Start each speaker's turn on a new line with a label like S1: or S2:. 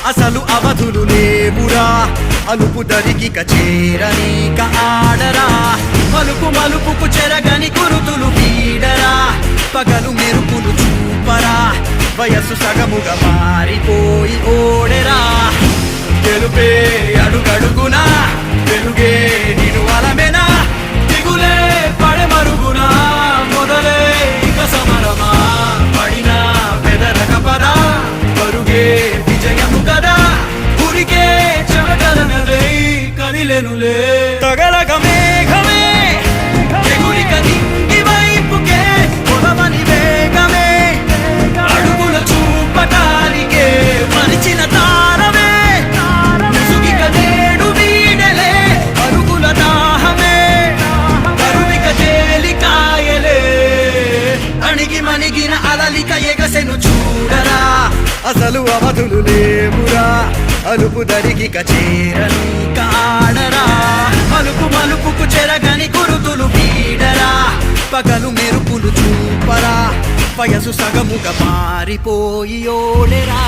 S1: అసలు అవధులు లేవురా అలుపు దరికి చేరనీక ఆడరా మలుపు మలుపుకు చెరగని కురుతులు వీడరా పగలు మెరుపులు చూపరా వయస్సు సగముగా మారిపోయి ఓడెరా తెలుపే అడుగడుగునా వెలుగే నిను అలమెనా దిగులే పడె మరుగునా మొదలే ఇక సమరమా పడినా పెదరక పదా పరుగే విజయము కదా ఉరికే చెమటలనలే కదిలెనులే తగలగ మేఘమే ఎగురిక నింగి వైపుకే పొలమని వేగమే అడుగుల చూపటానికే మరిచిన తారమే ముసుగిక నేడు వీడలే అరుగుల దాహమే కరువిక తేలికాయలే అణిగి మణిగిన అలలిక ఎగసెను చూడరా అసలు అవధులు లేవురా అలుపు దరికి చేరనీక ఆడరా మలుపు మలుపుకు చెరగని గురుతులు వీడరా పగలు మెరుపులు చూపరా వయసు సగముగా మారిపోయి ఓడెరా